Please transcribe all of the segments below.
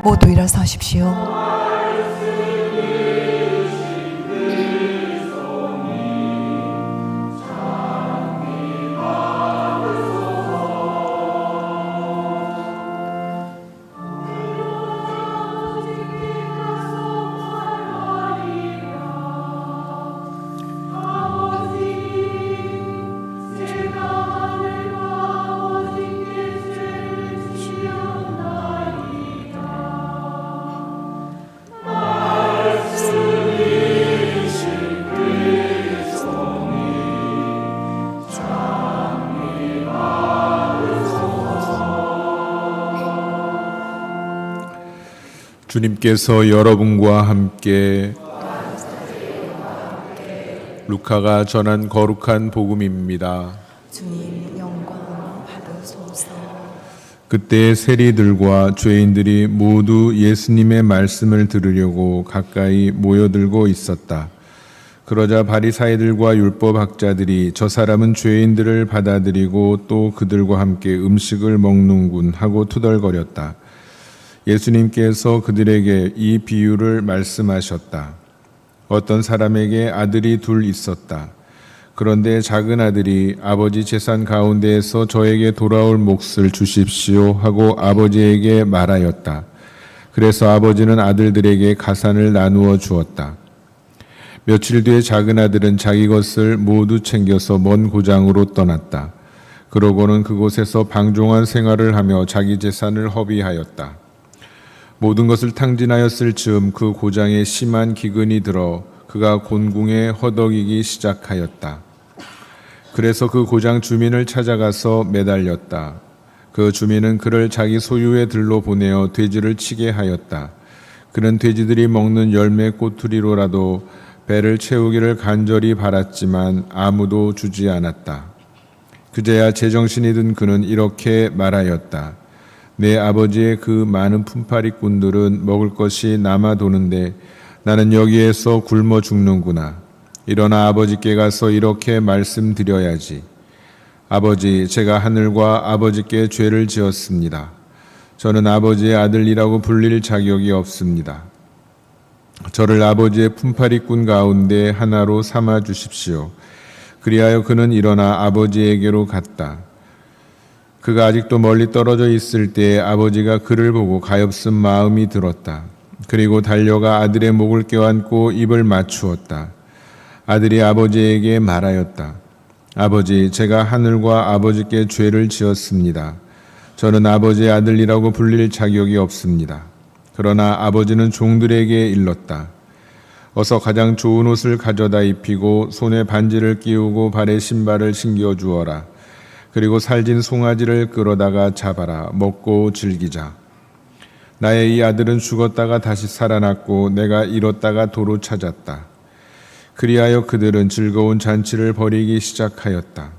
모두 일어서십시오. 주님께서 여러분과 함께 루카가 전한 거룩한 복음입니다. 주님 영광 받으소서. 그때 세리들과 죄인들이 모두 예수님의 말씀을 들으려고 가까이 모여들고 있었다. 그러자 바리사이들과 율법학자들이 저 사람은 죄인들을 받아들이고 또 그들과 함께 음식을 먹는군 하고 투덜거렸다. 예수님께서 그들에게 이 비유를 말씀하셨다. 어떤 사람에게 아들이 둘 있었다. 그런데 작은 아들이 아버지 재산 가운데에서 저에게 돌아올 몫을 주십시오 하고 아버지에게 말하였다. 그래서 아버지는 아들들에게 가산을 나누어 주었다. 며칠 뒤에 작은 아들은 자기 것을 모두 챙겨서 먼 고장으로 떠났다. 그러고는 그곳에서 방종한 생활을 하며 자기 재산을 허비하였다. 모든 것을 탕진하였을 즈음 그 고장에 심한 기근이 들어 그가 곤궁에 허덕이기 시작하였다. 그래서 그 고장 주민을 찾아가서 매달렸다. 그 주민은 그를 자기 소유의 들로 보내어 돼지를 치게 하였다. 그는 돼지들이 먹는 열매 꼬투리로라도 배를 채우기를 간절히 바랐지만 아무도 주지 않았다. 그제야 제정신이 든 그는 이렇게 말하였다. 내 아버지의 그 많은 품팔이꾼들은 먹을 것이 남아 도는데 나는 여기에서 굶어 죽는구나. 일어나 아버지께 가서 이렇게 말씀드려야지. 아버지, 제가 하늘과 아버지께 죄를 지었습니다. 저는 아버지의 아들이라고 불릴 자격이 없습니다. 저를 아버지의 품팔이꾼 가운데 하나로 삼아 주십시오. 그리하여 그는 일어나 아버지에게로 갔다. 그가 아직도 멀리 떨어져 있을 때에 아버지가 그를 보고 가엾은 마음이 들었다. 그리고 달려가 아들의 목을 껴안고 입을 맞추었다. 아들이 아버지에게 말하였다. 아버지, 제가 하늘과 아버지께 죄를 지었습니다. 저는 아버지의 아들이라고 불릴 자격이 없습니다. 그러나 아버지는 종들에게 일렀다. 어서 가장 좋은 옷을 가져다 입히고 손에 반지를 끼우고 발에 신발을 신겨 주어라. 그리고 살진 송아지를 끌어다가 잡아라. 먹고 즐기자. 나의 이 아들은 죽었다가 다시 살아났고 내가 잃었다가 도로 찾았다. 그리하여 그들은 즐거운 잔치를 벌이기 시작하였다.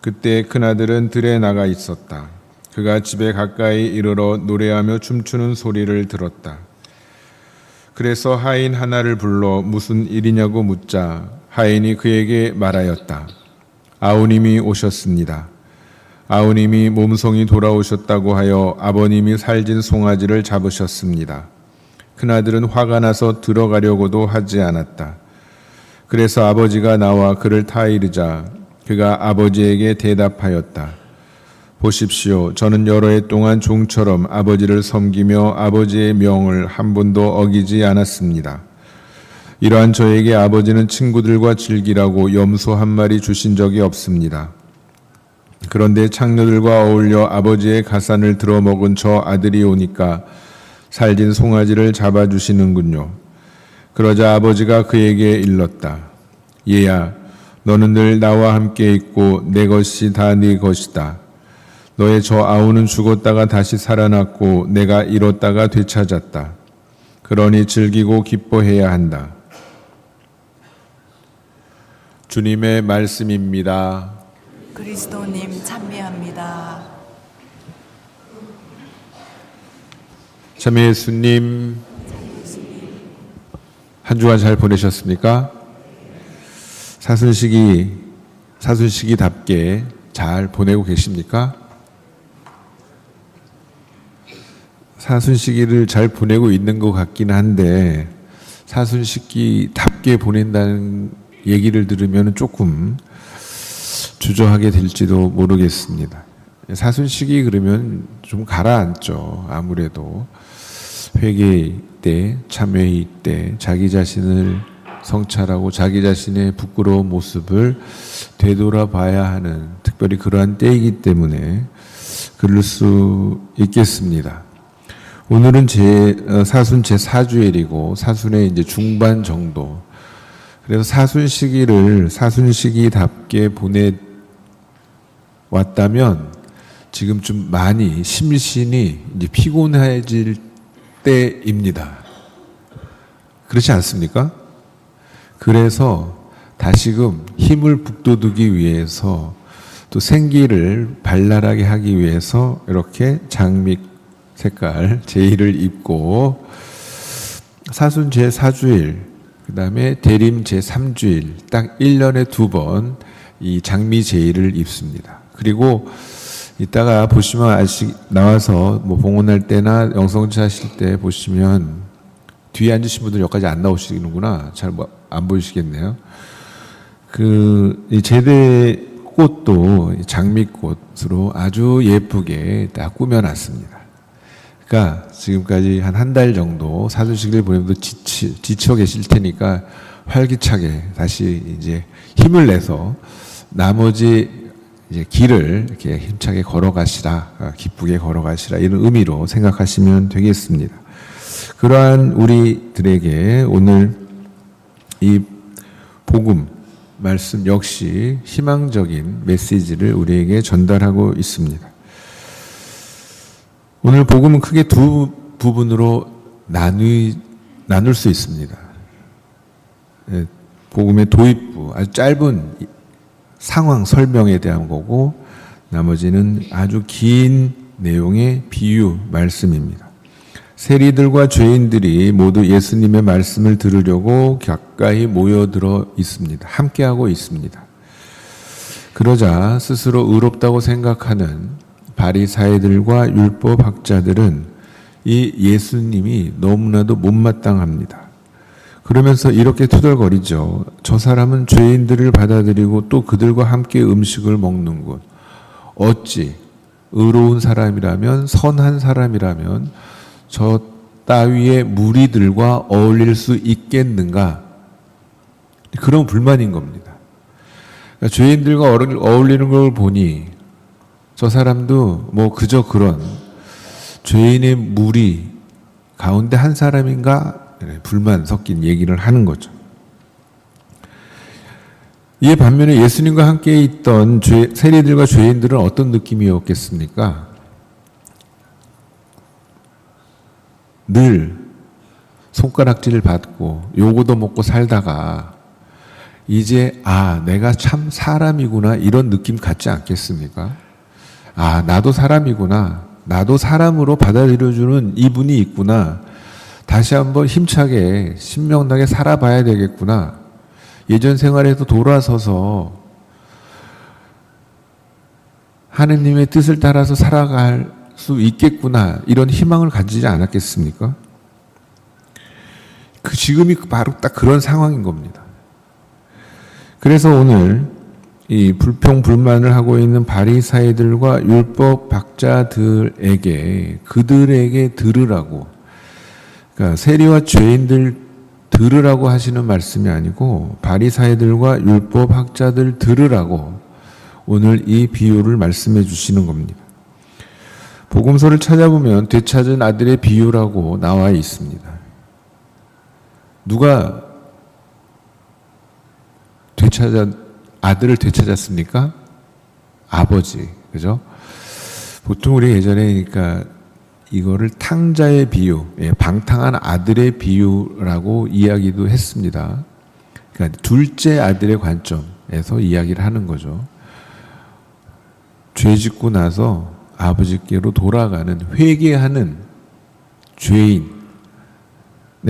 그때 큰아들은 들에 나가 있었다. 그가 집에 가까이 이르러 노래하며 춤추는 소리를 들었다. 그래서 하인 하나를 불러 무슨 일이냐고 묻자 하인이 그에게 말하였다. 아우님이 오셨습니다. 아우님이 몸송이 돌아오셨다고 하여 아버님이 살진 송아지를 잡으셨습니다. 큰아들은 화가 나서 들어가려고도 하지 않았다. 그래서 아버지가 나와 그를 타이르자 그가 아버지에게 대답하였다. 보십시오. 저는 여러 해 동안 종처럼 아버지를 섬기며 아버지의 명을 한 번도 어기지 않았습니다. 이러한 저에게 아버지는 친구들과 즐기라고 염소 한 마리 주신 적이 없습니다. 그런데 창녀들과 어울려 아버지의 가산을 들어먹은 저 아들이 오니까 살진 송아지를 잡아주시는군요. 그러자 아버지가 그에게 일렀다. 얘야, 너는 늘 나와 함께 있고 내 것이 다 네 것이다. 너의 저 아우는 죽었다가 다시 살아났고 내가 잃었다가 되찾았다. 그러니 즐기고 기뻐해야 한다. 주님의 말씀입니다. 그리스도님 찬미합니다. 참여 예수님, 한 주간 잘 보내셨습니까? 사순시기답게 잘 보내고 계십니까? 사순 시기를 잘 보내고 있는 것 같긴 한데 사순 시기답게 보낸다는 얘기를 들으면 조금 주저하게 될지도 모르겠습니다. 사순 시기 그러면 좀 가라앉죠. 아무래도 회개 때, 참회의 때 자기 자신을 성찰하고 자기 자신의 부끄러운 모습을 되돌아봐야 하는 특별히 그러한 때이기 때문에 그럴 수 있겠습니다. 오늘은 사순 제4주일이고 사순의 이제 중반 정도. 그래서 사순 시기를 사순 시기답게 보내왔다면 지금 좀 많이 심신이 이제 피곤해질 때입니다. 그렇지 않습니까? 그래서 다시금 힘을 북돋우기 위해서 또 생기를 발랄하게 하기 위해서 이렇게 장미 색깔 제의를 입고 사순 제4주일 그 다음에 대림 제3주일 딱 1년에 2번 이 장미 제의를 입습니다. 그리고 이따가 보시면 나와서 뭐 봉헌할 때나 영성치 하실 때 보시면 뒤에 앉으신 분들 여기까지 안 나오시는구나. 잘 안 보이시겠네요. 이 제대 꽃도 장미꽃으로 아주 예쁘게 다 꾸며놨습니다. 그러니까 지금까지 한 달 정도 사순시기를 보내면서 지쳐 계실 테니까 활기차게 다시 이제 힘을 내서 나머지 이제 길을 이렇게 힘차게 걸어가시라, 기쁘게 걸어가시라 이런 의미로 생각하시면 되겠습니다. 그러한 우리들에게 오늘 이 복음 말씀 역시 희망적인 메시지를 우리에게 전달하고 있습니다. 오늘 복음은 크게 두 부분으로 나눌 수 있습니다. 복음의 도입부, 아주 짧은 상황 설명에 대한 거고 나머지는 아주 긴 내용의 비유 말씀입니다. 세리들과 죄인들이 모두 예수님의 말씀을 들으려고 가까이 모여들어 있습니다. 함께하고 있습니다. 그러자 스스로 의롭다고 생각하는 바리사이들과 율법학자들은 이 예수님이 너무나도 못마땅합니다. 그러면서 이렇게 투덜거리죠. 저 사람은 죄인들을 받아들이고 또 그들과 함께 음식을 먹는군. 어찌 의로운 사람이라면 선한 사람이라면 저 따위의 무리들과 어울릴 수 있겠는가? 그런 불만인 겁니다. 그러니까 죄인들과 어울리는 걸 보니 저 사람도 뭐 그저 그런 죄인의 무리 가운데 한 사람인가 불만 섞인 얘기를 하는 거죠. 이에 반면에 예수님과 함께 있던 세리들과 죄인들은 어떤 느낌이었겠습니까? 늘 손가락질을 받고 요거도 먹고 살다가 이제 내가 참 사람이구나 이런 느낌 갖지 않겠습니까? 나도 사람이구나. 나도 사람으로 받아들여주는 이분이 있구나. 다시 한번 힘차게 신명나게 살아봐야 되겠구나. 예전 생활에도 돌아서서 하느님의 뜻을 따라서 살아갈 수 있겠구나. 이런 희망을 가지지 않았겠습니까? 지금이 바로 딱 그런 상황인 겁니다. 그래서 오늘 이 불평불만을 하고 있는 바리사이들과 율법학자들에게 그들에게 들으라고, 그러니까 세리와 죄인들 들으라고 하시는 말씀이 아니고 바리사이들과 율법학자들 들으라고 오늘 이 비유를 말씀해 주시는 겁니다. 복음서를 찾아보면 되찾은 아들의 비유라고 나와 있습니다. 누가 아들을 되찾았습니까? 아버지, 그죠? 보통 우리 예전에 그러니까 이거를 탕자의 비유, 방탕한 아들의 비유라고 이야기도 했습니다. 그러니까 둘째 아들의 관점에서 이야기를 하는 거죠. 죄 짓고 나서 아버지께로 돌아가는 회개하는 죄인의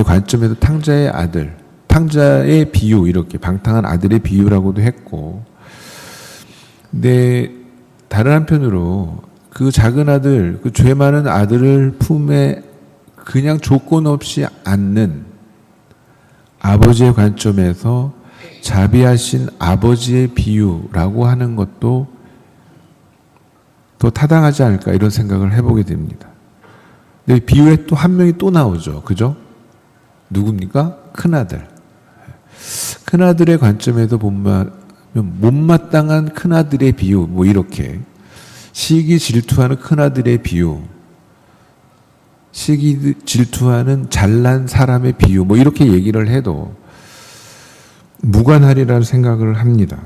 관점에서 탕자의 아들, 탕자의 비유 이렇게 방탕한 아들의 비유라고도 했고, 근데 다른 한편으로 그 작은 아들, 그 죄 많은 아들을 품에 그냥 조건 없이 안는 아버지의 관점에서 자비하신 아버지의 비유라고 하는 것도 더 타당하지 않을까 이런 생각을 해보게 됩니다. 근데 비유에 또 한 명이 또 나오죠. 그죠? 누굽니까? 큰아들. 큰아들의 관점에서 보면 못마땅한 큰아들의 비유, 뭐 이렇게 시기 질투하는 큰아들의 비유, 시기 질투하는 잘난 사람의 비유, 뭐 이렇게 얘기를 해도 무관하리라는 생각을 합니다.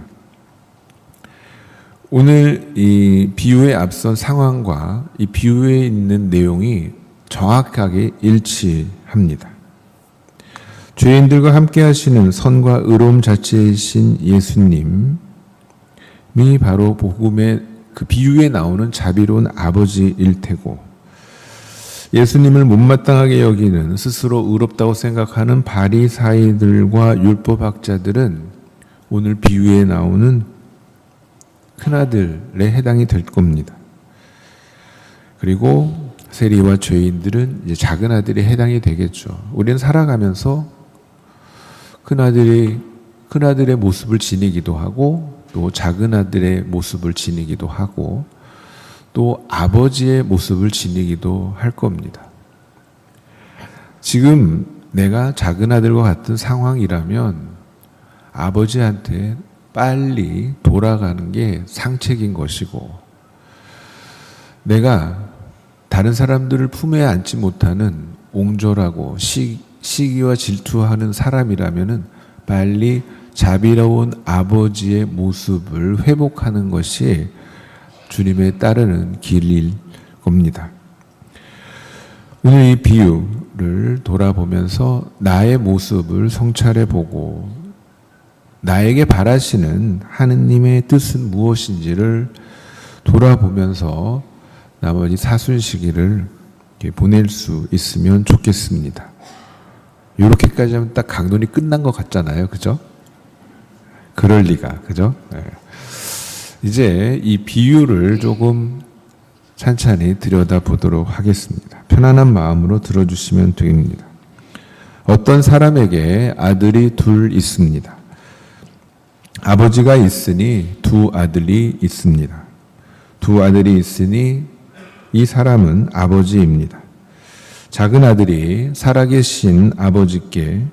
오늘 이 비유에 앞선 상황과 이 비유에 있는 내용이 정확하게 일치합니다. 죄인들과 함께 하시는 선과 의로움 자체이신 예수님이 바로 복음의 그 비유에 나오는 자비로운 아버지일 테고, 예수님을 못마땅하게 여기는 스스로 의롭다고 생각하는 바리사이들과 율법학자들은 오늘 비유에 나오는 큰아들에 해당이 될 겁니다. 그리고 세리와 죄인들은 이제 작은 아들에 해당이 되겠죠. 우리는 살아가면서 큰아들의 모습을 지니기도 하고, 또 작은 아들의 모습을 지니기도 하고, 또 아버지의 모습을 지니기도 할 겁니다. 지금 내가 작은 아들과 같은 상황이라면 아버지한테 빨리 돌아가는 게 상책인 것이고, 내가 다른 사람들을 품에 안지 못하는 옹졸하고 시기와 질투하는 사람이라면 빨리 자비로운 아버지의 모습을 회복하는 것이 주님에 따르는 길일 겁니다. 오늘 이 비유를 돌아보면서 나의 모습을 성찰해 보고 나에게 바라시는 하느님의 뜻은 무엇인지를 돌아보면서 나머지 사순시기를 보낼 수 있으면 좋겠습니다. 이렇게까지 하면 딱 강론이 끝난 것 같잖아요. 그죠? 그럴 리가. 그죠? 네. 이제 이 비유를 조금 찬찬히 들여다보도록 하겠습니다. 편안한 마음으로 들어주시면 됩니다. 어떤 사람에게 아들이 둘 있습니다. 아버지가 있으니 두 아들이 있습니다. 두 아들이 있으니 이 사람은 아버지입니다. 작은 아들이 살아계신 아버지께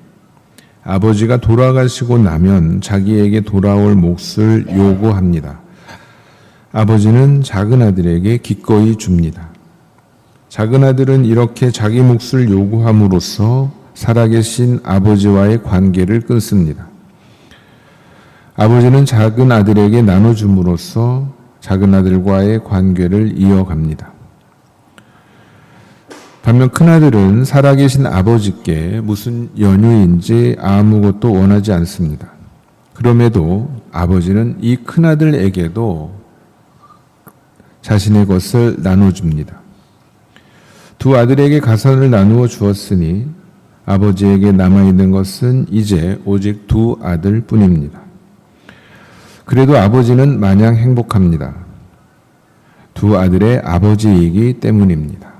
아버지가 돌아가시고 나면 자기에게 돌아올 몫을 요구합니다. 아버지는 작은 아들에게 기꺼이 줍니다. 작은 아들은 이렇게 자기 몫을 요구함으로써 살아계신 아버지와의 관계를 끊습니다. 아버지는 작은 아들에게 나눠줌으로써 작은 아들과의 관계를 이어갑니다. 반면 큰아들은 살아계신 아버지께 무슨 연유인지 아무것도 원하지 않습니다. 그럼에도 아버지는 이 큰아들에게도 자신의 것을 나눠줍니다. 두 아들에게 가산을 나누어 주었으니 아버지에게 남아있는 것은 이제 오직 두 아들 뿐입니다. 그래도 아버지는 마냥 행복합니다. 두 아들의 아버지이기 때문입니다.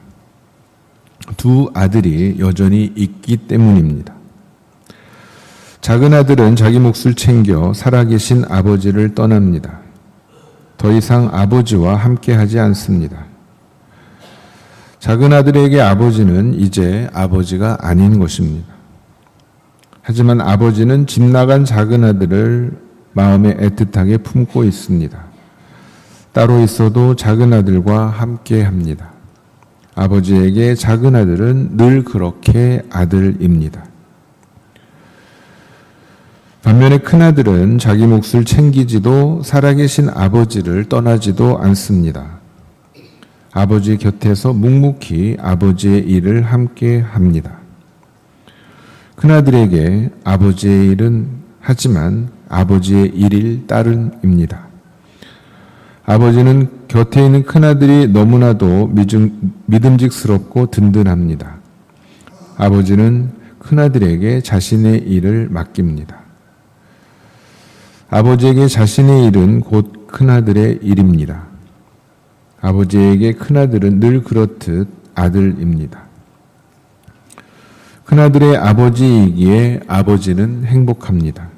두 아들이 여전히 있기 때문입니다. 작은 아들은 자기 몫을 챙겨 살아계신 아버지를 떠납니다. 더 이상 아버지와 함께하지 않습니다. 작은 아들에게 아버지는 이제 아버지가 아닌 것입니다. 하지만 아버지는 집 나간 작은 아들을 마음에 애틋하게 품고 있습니다. 따로 있어도 작은 아들과 함께합니다. 아버지에게 작은 아들은 늘 그렇게 아들입니다. 반면에 큰아들은 자기 몫을 챙기지도 살아계신 아버지를 떠나지도 않습니다. 아버지 곁에서 묵묵히 아버지의 일을 함께 합니다. 큰아들에게 아버지의 일은 하지만 아버지의 일일 딸입니다. 아버지는 곁에 있는 큰아들이 너무나도 믿음직스럽고 든든합니다. 아버지는 큰아들에게 자신의 일을 맡깁니다. 아버지에게 자신의 일은 곧 큰아들의 일입니다. 아버지에게 큰아들은 늘 그렇듯 아들입니다. 큰아들의 아버지이기에 아버지는 행복합니다.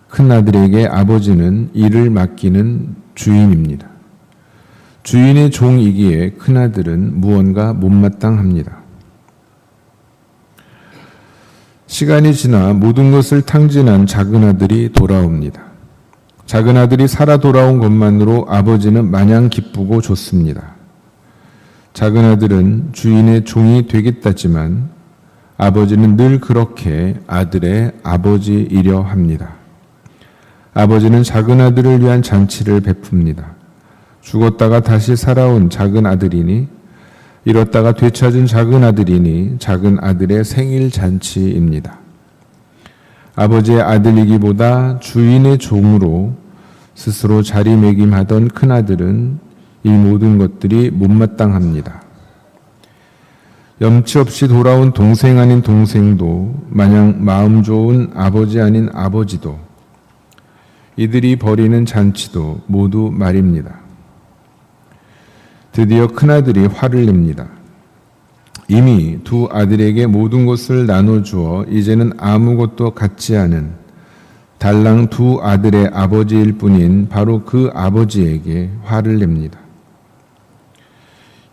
큰아들에게 아버지는 일을 맡기는 주인입니다. 주인의 종이기에 큰아들은 무언가 못마땅합니다. 시간이 지나 모든 것을 탕진한 작은아들이 돌아옵니다. 작은아들이 살아 돌아온 것만으로 아버지는 마냥 기쁘고 좋습니다. 작은아들은 주인의 종이 되겠다지만 아버지는 늘 그렇게 아들의 아버지이려 합니다. 아버지는 작은아들을 위한 잔치를 베풉니다. 죽었다가 다시 살아온 작은아들이니 잃었다가 되찾은 작은아들이니 작은아들의 생일 잔치입니다. 아버지의 아들이기보다 주인의 종으로 스스로 자리매김하던 큰아들은 이 모든 것들이 못마땅합니다. 염치 없이 돌아온 동생 아닌 동생도 마냥 마음 좋은 아버지 아닌 아버지도 이들이 벌이는 잔치도 모두 말입니다. 드디어 큰아들이 화를 냅니다. 이미 두 아들에게 모든 것을 나눠주어 이제는 아무것도 갖지 않은 달랑 두 아들의 아버지일 뿐인 바로 그 아버지에게 화를 냅니다.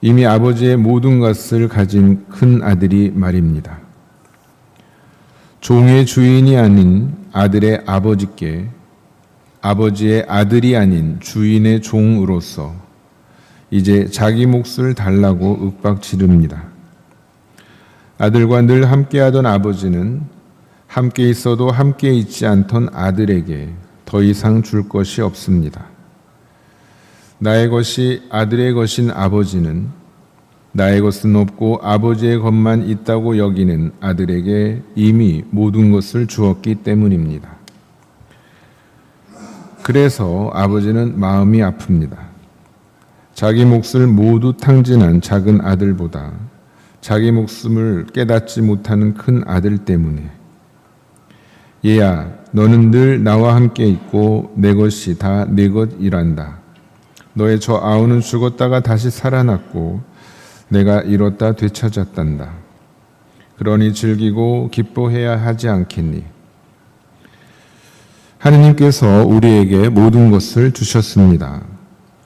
이미 아버지의 모든 것을 가진 큰 아들이 말입니다. 종의 주인이 아닌 아들의 아버지께 아버지의 아들이 아닌 주인의 종으로서 이제 자기 몫을 달라고 윽박 지릅니다. 아들과 늘 함께하던 아버지는 함께 있어도 함께 있지 않던 아들에게 더 이상 줄 것이 없습니다. 나의 것이 아들의 것인 아버지는 나의 것은 없고 아버지의 것만 있다고 여기는 아들에게 이미 모든 것을 주었기 때문입니다. 그래서 아버지는 마음이 아픕니다. 자기 몫을 모두 탕진한 작은 아들보다 자기 목숨을 깨닫지 못하는 큰 아들 때문에 얘야, 너는 늘 나와 함께 있고 내 것이 다 내 것이란다. 너의 저 아우는 죽었다가 다시 살아났고 내가 잃었다 되찾았단다. 그러니 즐기고 기뻐해야 하지 않겠니? 하느님께서 우리에게 모든 것을 주셨습니다.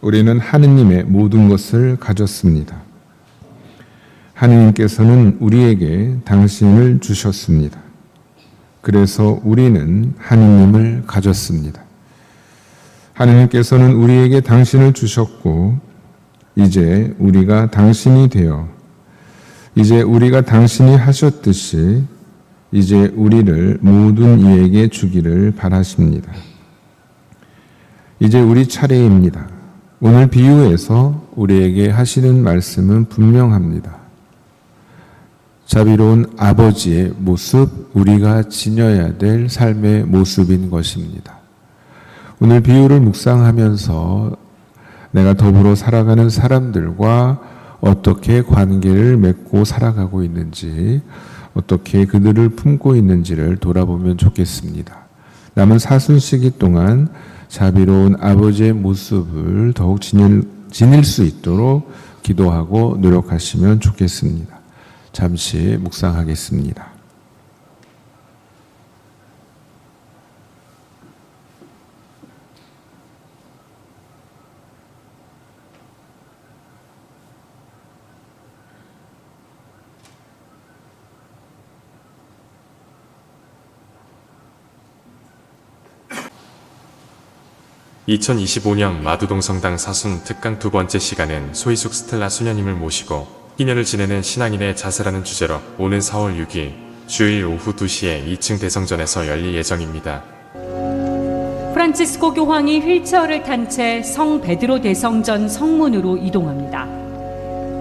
우리는 하느님의 모든 것을 가졌습니다. 하느님께서는 우리에게 당신을 주셨습니다. 그래서 우리는 하느님을 가졌습니다. 하느님께서는 우리에게 당신을 주셨고 이제 우리가 당신이 되어 이제 우리가 당신이 하셨듯이 이제 우리를 모든 이에게 주기를 바라십니다. 이제 우리 차례입니다. 오늘 비유에서 우리에게 하시는 말씀은 분명합니다. 자비로운 아버지의 모습, 우리가 지녀야 될 삶의 모습인 것입니다. 오늘 비유를 묵상하면서 내가 더불어 살아가는 사람들과 어떻게 관계를 맺고 살아가고 있는지, 어떻게 그들을 품고 있는지를 돌아보면 좋겠습니다. 남은 사순 시기 동안 자비로운 아버지의 모습을 더욱 지닐 수 있도록 기도하고 노력하시면 좋겠습니다. 잠시 묵상하겠습니다. (2025년) 마두동 성당 사순 특강 두 번째 시간은 소희숙 스텔라 수녀님을 모시고 희년을 지내는 신앙인의 자세라는 주제로 오는 4월 6일 주일 오후 2시에 2층 대성전에서 열릴 예정입니다. 프란치스코 교황이 휠체어를 탄 채 성 베드로 대성전 성문으로 이동합니다.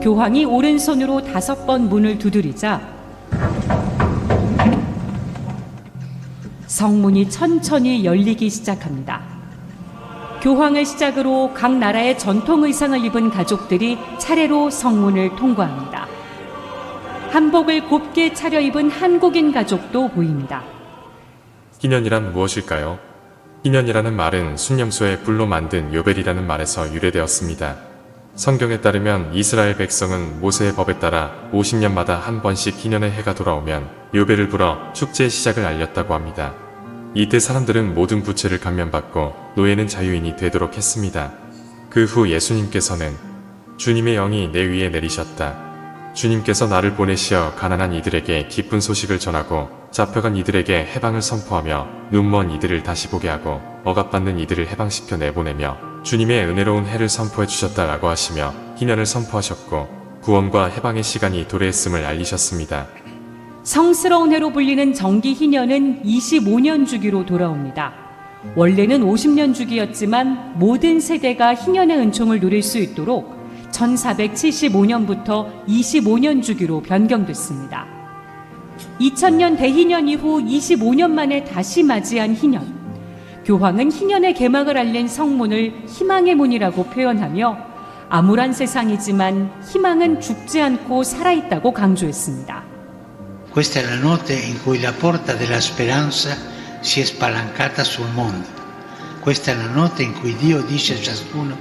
교황이 오른손으로 5번 문을 두드리자 성문이 천천히 열리기 시작합니다. 교황을 시작으로 각 나라의 전통 의상을 입은 가족들이 차례로 성문을 통과합니다. 한복을 곱게 차려입은 한국인 가족도 보입니다. 희년이란 무엇일까요? 희년이라는 말은 순념소에 불로 만든 요벨이라는 말에서 유래되었습니다. 성경에 따르면 이스라엘 백성은 모세의 법에 따라 50년마다 한 번씩 희년의 해가 돌아오면 요배를 불어 축제의 시작을 알렸다고 합니다. 이때 사람들은 모든 부채를 감면받고 노예는 자유인이 되도록 했습니다. 그 후 예수님께서는 주님의 영이 내 위에 내리셨다. 주님께서 나를 보내시어 가난한 이들에게 기쁜 소식을 전하고 잡혀간 이들에게 해방을 선포하며 눈먼 이들을 다시 보게 하고 억압받는 이들을 해방시켜 내보내며 주님의 은혜로운 해를 선포해 주셨다라고 하시며 희년을 선포하셨고 구원과 해방의 시간이 도래했음을 알리셨습니다. 성스러운 해로 불리는 정기 희년은 25년 주기로 돌아옵니다. 원래는 50년 주기였지만 모든 세대가 희년의 은총을 누릴 수 있도록 1475년부터 25년 주기로 변경됐습니다. 2000년 대희년 이후 25년 만에 다시 맞이한 희년. 교황은 희년의 개막을 알린 성문을 희망의 문이라고 표현하며 암울한 세상이지만 희망은 죽지 않고 살아있다고 강조했습니다. Questa è la notte in cui la porta della speranza si è spalancata sul mondo. Questa è la notte in cui Dio dice a ciascuno: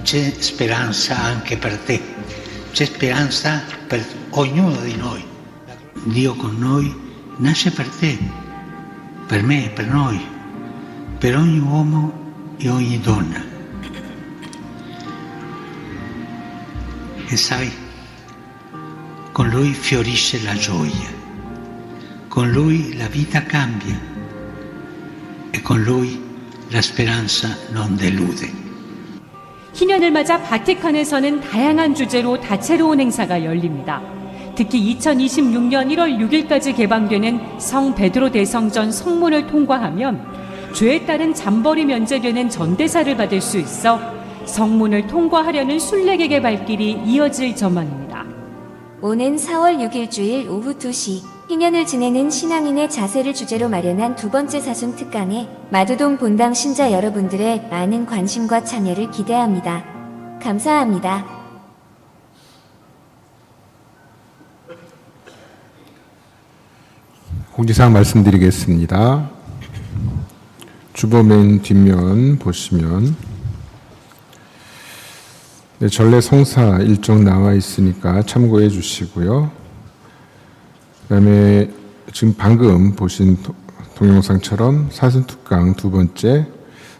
c'è speranza anche per te, c'è speranza per ognuno di noi. Dio con noi nasce per te, per me, per noi, per ogni uomo e ogni donna. E sai, con Lui fiorisce la gioia, con Lui la vita cambia e con Lui la speranza non delude. 희년을 맞아 바티칸에서는 다양한 주제로 다채로운 행사가 열립니다. 특히 2026년 1월 6일까지 개방되는 성 베드로 대성전 성문을 통과하면 죄에 따른 잠벌이 면제되는 전대사를 받을 수 있어 성문을 통과하려는 순례객의 발길이 이어질 전망입니다. 오는 4월 6일 주일 오후 2시 희년을 지내는 신앙인의 자세를 주제로 마련한 두 번째 사순 특강에 마두동 본당 신자 여러분들의 많은 관심과 참여를 기대합니다. 감사합니다. 공지사항 말씀드리겠습니다. 주보 맨 뒷면 보시면 전래 성사 일정 나와 있으니까 참고해 주시고요. 그다음에 지금 방금 보신 동영상처럼 사순특강 두 번째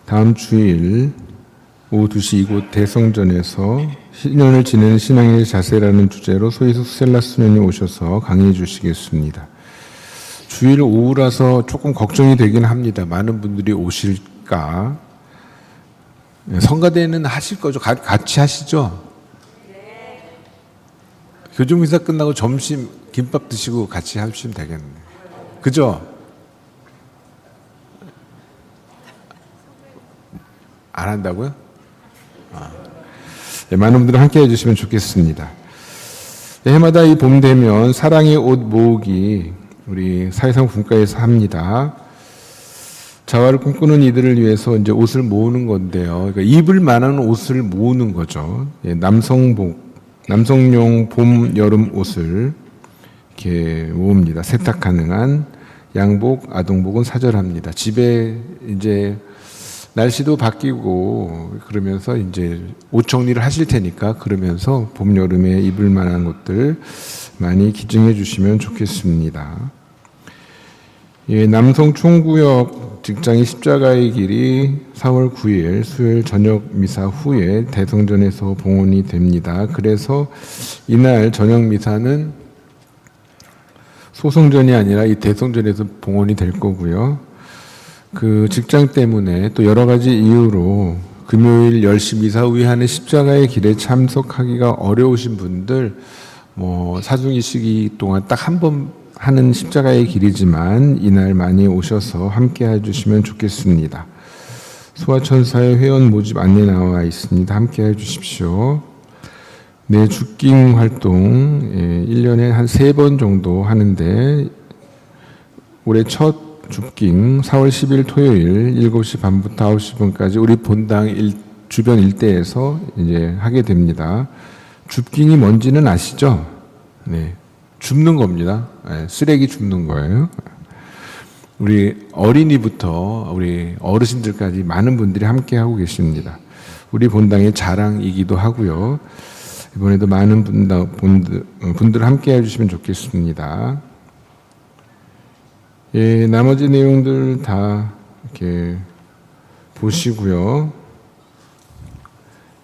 다음 주일 오후 2시 이곳 대성전에서 희년을 지내는 신앙의 자세라는 주제로 소희숙 스텔라 수녀님 오셔서 강의해 주시겠습니다. 주일 오후라서 조금 걱정이 되긴 합니다. 많은 분들이 오실까. 성가대는 하실 거죠? 같이 하시죠? 교정미사 끝나고 점심 김밥 드시고 같이 하시면 되겠네. 그죠? 안 한다고요? 네, 많은 분들 함께 해주시면 좋겠습니다. 네, 해마다 이 봄 되면 사랑의 옷 모으기 우리 사회상 분과에서 합니다. 자화를 꿈꾸는 이들을 위해서 이제 옷을 모으는 건데요. 그러니까 입을 만한 옷을 모으는 거죠. 예, 남성용 봄, 여름 옷을 이렇게 모읍니다. 세탁 가능한 양복, 아동복은 사절합니다. 집에 이제 날씨도 바뀌고 그러면서 이제 옷 정리를 하실 테니까 그러면서 봄, 여름에 입을 만한 것들 많이 기증해 주시면 좋겠습니다. 예, 남성 총구역 직장이 십자가의 길이 4월 9일 수요일 저녁 미사 후에 대성전에서 봉헌이 됩니다. 그래서 이날 저녁 미사는 소성전이 아니라 이 대성전에서 봉헌이 될 거고요. 그 직장 때문에 또 여러 가지 이유로 금요일 10시 미사 후에 하는 십자가의 길에 참석하기가 어려우신 분들 사중이 시기 동안 딱 한 번 하는 십자가의 길이지만 이날 많이 오셔서 함께 해주시면 좋겠습니다. 소아천사의 회원 모집 안내 나와 있습니다. 함께 해주십시오. 네, 죽깅 활동 1년에 한 3번 정도 하는데 올해 첫 죽깅 4월 10일 토요일 7시 반부터 9시 분까지 우리 본당 주변 일대에서 이제 하게 됩니다. 줍깅이 뭔지는 아시죠? 네. 줍는 겁니다. 네, 쓰레기 줍는 거예요. 우리 어린이부터 우리 어르신들까지 많은 분들이 함께 하고 계십니다. 우리 본당의 자랑이기도 하고요. 이번에도 많은 분들 함께 해주시면 좋겠습니다. 예, 나머지 내용들 다 이렇게 보시고요.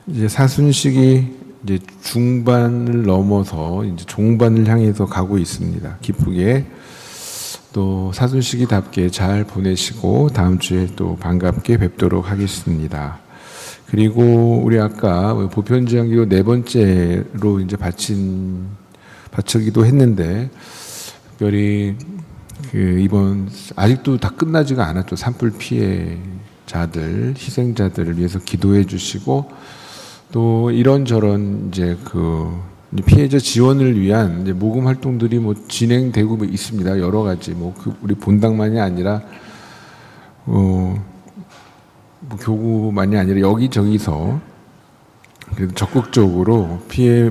이제 사순식이 이제 중반을 넘어서 이제 종반을 향해서 가고 있습니다. 기쁘게 또 사순식이답게 잘 보내시고 다음 주에 또 반갑게 뵙도록 하겠습니다. 그리고 우리 아까 보편제한기도 4번째로 이제 바치기도 했는데 특별히 이번 아직도 다 끝나지가 않았죠. 산불 피해자들, 희생자들을 위해서 기도해 주시고 또 이런저런 이제 피해자 지원을 위한 이제 모금 활동들이 진행되고 있습니다. 여러 가지 우리 본당만이 아니라 교구만이 아니라 여기저기서 그래도 적극적으로 피해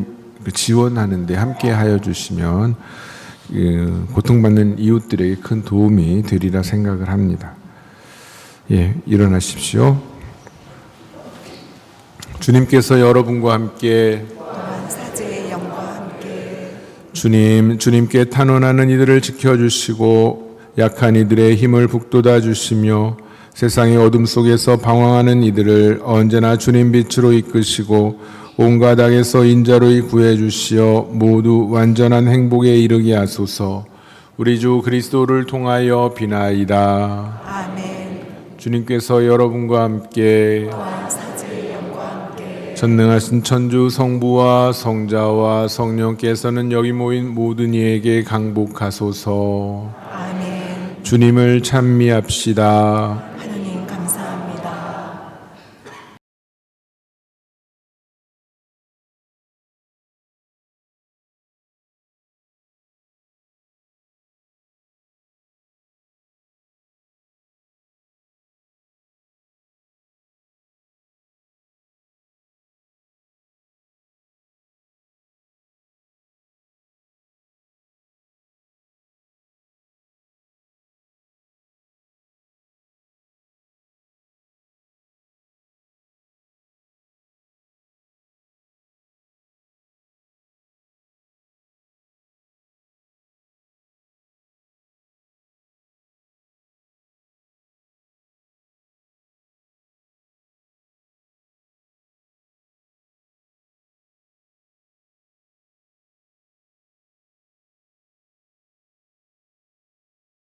지원하는데 함께하여 주시면 고통받는 이웃들에게 큰 도움이 되리라 생각을 합니다. 예, 일어나십시오. 주님께서 여러분과 함께 또한 사제의 영과 함께 주님께 탄원하는 이들을 지켜주시고 약한 이들의 힘을 북돋아 주시며 세상의 어둠 속에서 방황하는 이들을 언제나 주님 빛으로 이끄시고 온갖 악에서 인자로이 구해 주시어 모두 완전한 행복에 이르게 하소서. 우리 주 그리스도를 통하여 비나이다. 아멘. 주님께서 여러분과 함께 또한 사제의 영과 함께 전능하신 천주 성부와 성자와 성령께서는 여기 모인 모든 이에게 강복하소서. 아멘. 주님을 찬미합시다.